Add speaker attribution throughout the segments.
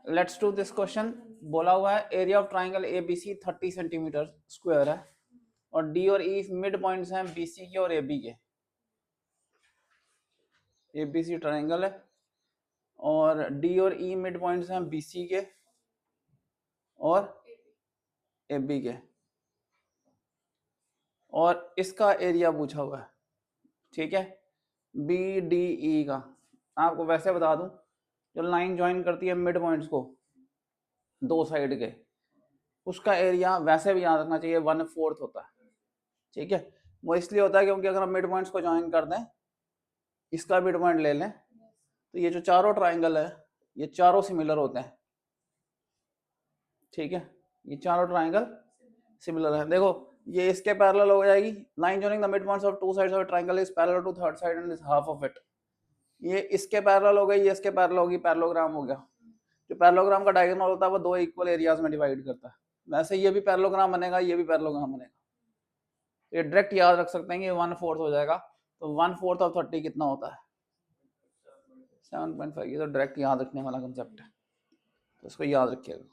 Speaker 1: Let's do this question. बोला हुआ है area of triangle A B C 30 centimetre square है और डी और ई मिड पॉइंट्स हैं बी सी के और ए बी के। ए बी सी ट्राइंगल है और डी और ई मिड पॉइंट्स हैं बी सी के और ए बी के, और इसका एरिया पूछा हुआ है। ठीक है, बी डी ई का। आपको वैसे बता दूं, जो लाइन ज्वाइन करती है मिड पॉइंट्स को दो साइड के, उसका एरिया वैसे भी याद रखना चाहिए 1/4 होता है। ठीक है, वो इसलिए होता है क्योंकि अगर हम मिड पॉइंट्स को ज्वाइन कर दें, इसका मिड पॉइंट ले लें, तो ये जो चारों ट्राइंगल है ये चारों सिमिलर होते हैं। ठीक है, ये चारों ट्राइंगल सिमिलर है। देखो ये इसके पैरेलल हो जाएगी। Line joining the mid points of two sides of triangle is parallel to third side and is half of it. ये इसके पैरेलल हो गई, ये इसके पैरेलल होगी, पैरेललोग्राम हो गया। जो पैरेललोग्राम का डायगोनल होता है वो दो इक्वल एरियाज में डिवाइड करता है। वैसे ये भी पैरेललोग्राम बनेगा, ये भी पैरेललोग्राम बनेगा। तो ये डायरेक्ट याद रख सकते हैं कि 1/4 हो जाएगा। तो 1/4 ऑफ 30 कितना होता है? 7.5। ये तो डायरेक्ट याद रखने वाला कंसेप्ट है, तो इसको याद रखिएगा।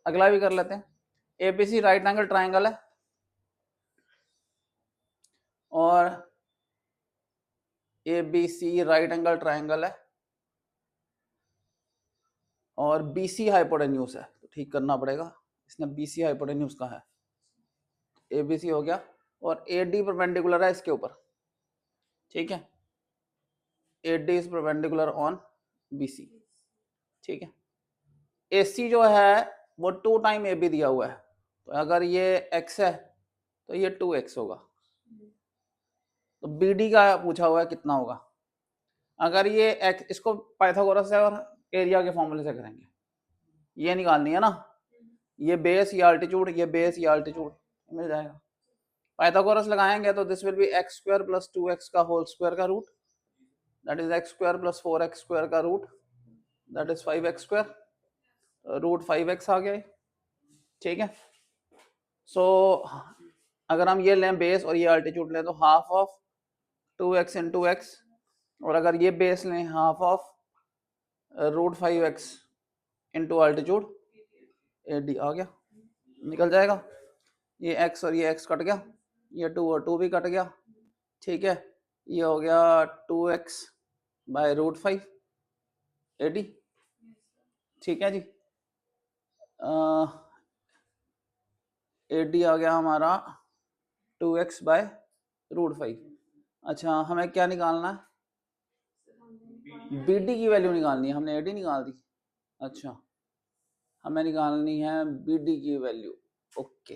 Speaker 1: अगला भी कर लेते हैं। एबीसी राइट एंगल ट्राइंगल है और एबीसी राइट एंगल ट्राइंगल है और बीसी हाइपोटेन्यूज है, तो ठीक करना पड़ेगा। इसने बीसी हाइपोटेन्यूज का है, एबीसी हो गया और एडी परपेंडिकुलर है इसके ऊपर। ठीक है, AD is perpendicular on BC. ठीक है, एसी जो है वो 2 टाइम एबी दिया हुआ है, तो अगर ये x है तो ये 2x होगा। तो बीडी का पूछा हुआ है कितना होगा। अगर ये x, इसको पाइथागोरस से और एरिया के फॉर्मूले से करेंगे, ये निकालनी है ना, ये बेस, ये अल्टीट्यूड, ये बेस, ये अल्टीट्यूड मिल जाएगा। पाइथागोरस लगाएंगे तो this will be x square plus 2x का होल स्क्वायर का root, that is x square plus 4x square का root, that is 5x square, root 5x आ गया। ठीक है, सो अगर हम ये लें बेस और ये अल्टीट्यूड लें तो half of 2x into x, और अगर ये बेस लें half of root 5x into altitude, AD आ गया, निकल जाएगा। ये x और ये x कट गया, ये 2 और 2 भी कट गया। ठीक है, ये हो गया 2x बाय रूट 5 एडी। ठीक है जी, एडी आ गया हमारा 2x बाय रूट 5। अच्छा, हमें क्या निकालना है? बीडी की वैल्यू निकालनी है, हमने एडी निकाल दी। अच्छा, हमें निकालनी है बीडी की वैल्यू। ओके,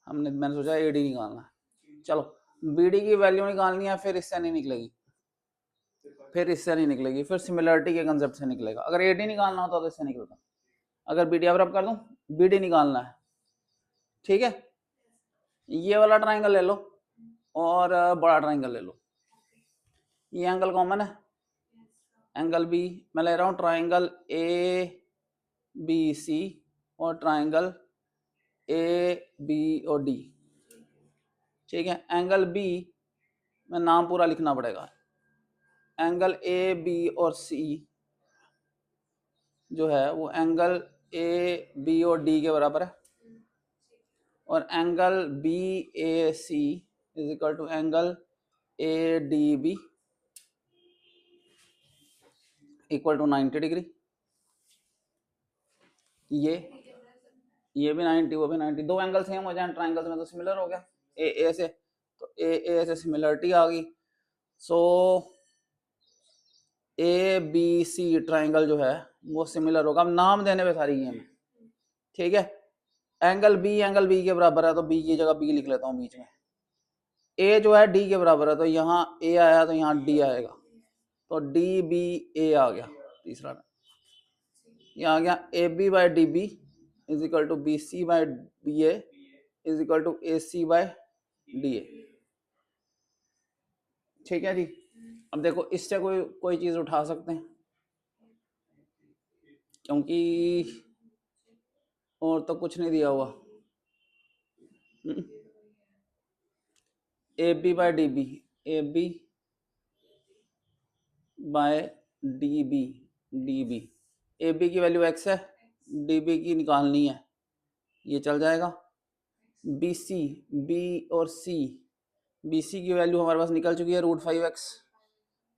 Speaker 1: मैंने सोचा एडी निकालना है। चलो, बीडी की वैल्यू निकालनी है, फिर इससे नहीं निकलेगी, फिर सिमिलरिटी के कंसेप्ट से निकलेगा। अगर एडी निकालना होता तो इससे निकलता। अगर बीडी अब कर दूं, बीडी निकालना है। ठीक है, ये वाला ट्राइंगल ले लो और बड़ा ट्राइंगल ले लो। ये एंगल कॉमन है, एंगल बी मैं ले रहा हूँ, ट्राइंगल ए बी सी और ट्राइंगल ए बी और डी। ठीक है, एंगल बी में नाम पूरा लिखना पड़ेगा। एंगल ए बी और सी जो है वो एंगल ए बी और डी के बराबर है, और angle B A C is equal to angle A D B equal to 90 degree. ये भी 90, वो भी 90, दो एंगल सेम हो जाए ट्राइंगल्स में तो सिमिलर हो गया। ए से, तो ए से सिमिलरिटी आ गई। सो ए बी सी ट्राइंगल जो है वो सिमिलर होगा। अब नाम देने पे सारी गेम है। ठीक है, एंगल बी के बराबर है तो बी की जगह बी लिख लेता हूँ बीच में। ए जो है डी के बराबर है तो यहाँ ए आया तो यहाँ डी आएगा, तो डी बी ए आ गया। तीसरा ये आ गया A B by D B is equal to B C by B A is equal to A C by D A. ठीक है जी, अब देखो इससे कोई चीज उठा सकते हैं क्योंकि और तो कुछ नहीं दिया हुआ। A B by D B, A B by D B, D B A B की वैल्यू x है, डी बी की निकालनी है, ये चल जाएगा। बी सी, बी और सी, बी सी की वैल्यू हमारे पास निकल चुकी है √5x,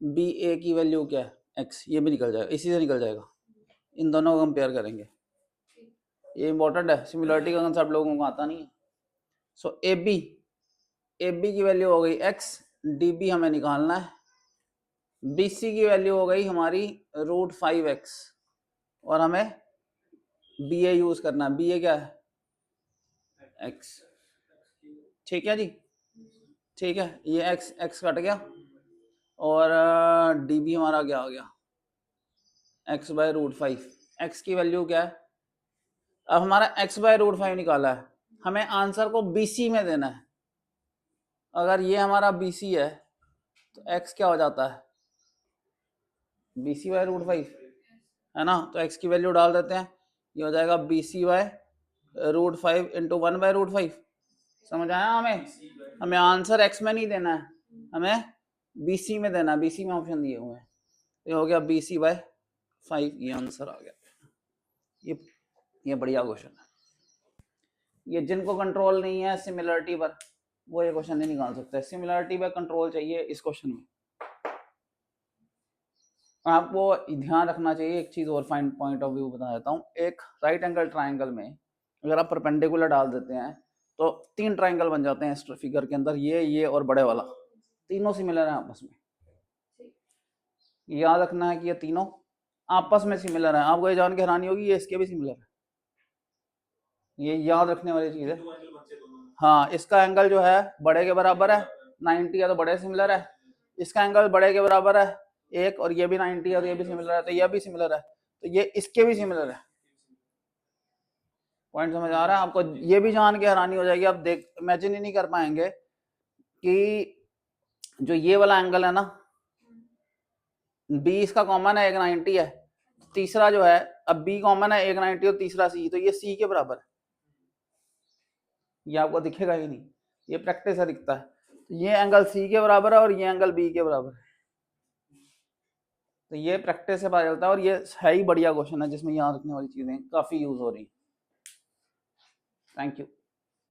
Speaker 1: बी ए की वैल्यू क्या है x, ये भी निकल जाएगा, इसी से निकल जाएगा। इन दोनों को कंपेयर करेंगे, ये इंपॉर्टेंट है, सिमिलरिटी का कंसेप्ट लोगों को आता नहीं है। सो ए बी की वैल्यू हो गई x, डी बी हमें निकालना है, बी सी की वैल्यू हो गई हमारी √5x, और हमें बी ए यूज करना है, बी ए क्या है x, ठीक है जी, ठीक है, ये x कट गया, और डी बी हमारा क्या हो गया x/√5, x की वैल्यू क्या है, अब हमारा x/√5 निकाला है, हमें आंसर को BC में देना है। अगर ये हमारा BC है तो x क्या हो जाता है BC/√5, है ना, तो x की वैल्यू डाल देते हैं, ये हो जाएगा BC/√5 इंटू 1/√5। समझ आया हमें आंसर x में नहीं देना है, हमें BC में देना है, BC में ऑप्शन दिए हुए हैं, ये हो गया BC/5, ये आंसर आ गया। ये बढ़िया क्वेश्चन है, ये जिनको कंट्रोल नहीं है सिमिलरिटी पर वो ये क्वेश्चन नहीं निकाल सकते, सिमिलरिटी पर कंट्रोल चाहिए इस क्वेश्चन में। आपको ध्यान रखना चाहिए एक चीज और, फाइन पॉइंट ऑफ व्यू बता देता हूँ, एक राइट एंगल ट्राइंगल में अगर आप परपेंडिकुलर डाल देते हैं तो 3 ट्राइंगल बन जाते हैं इस फिगर के अंदर, ये और बड़े वाला, तीनों सिमिलर हैं आपस में, याद रखना है कि ये तीनों आपस में सिमिलर है। आपको ये जान के हैरानी होगी ये इसके भी सिमिलर है, ये याद रखने वाली चीज है। हाँ, इसका एंगल जो है बड़े के बराबर है, 90 है तो बड़े सिमिलर है, इसका एंगल बड़े के बराबर है एक, और ये भी 90 है तो ये भी सिमिलर है, तो ये भी सिमिलर है, तो ये इसके भी सिमिलर है। पॉइंट समझ आ रहा है आपको? ये भी जान के हैरानी हो जाएगी, आप देख इमेजिन ही नहीं कर पाएंगे कि जो ये वाला एंगल है ना, बी इसका कॉमन है, 190 है, तीसरा जो है, अब बी कॉमन है 190 और तीसरा सी, तो ये सी के बराबर है, ये आपको दिखेगा ही नहीं, ये प्रैक्टिस से दिखता है। तो ये एंगल सी के बराबर है और ये एंगल बी के बराबर है, तो ये प्रैक्टिस से पता चलता है, और ये है ही बढ़िया क्वेश्चन है जिसमें याद रखने वाली चीजें काफी यूज हो रही है। Thank you.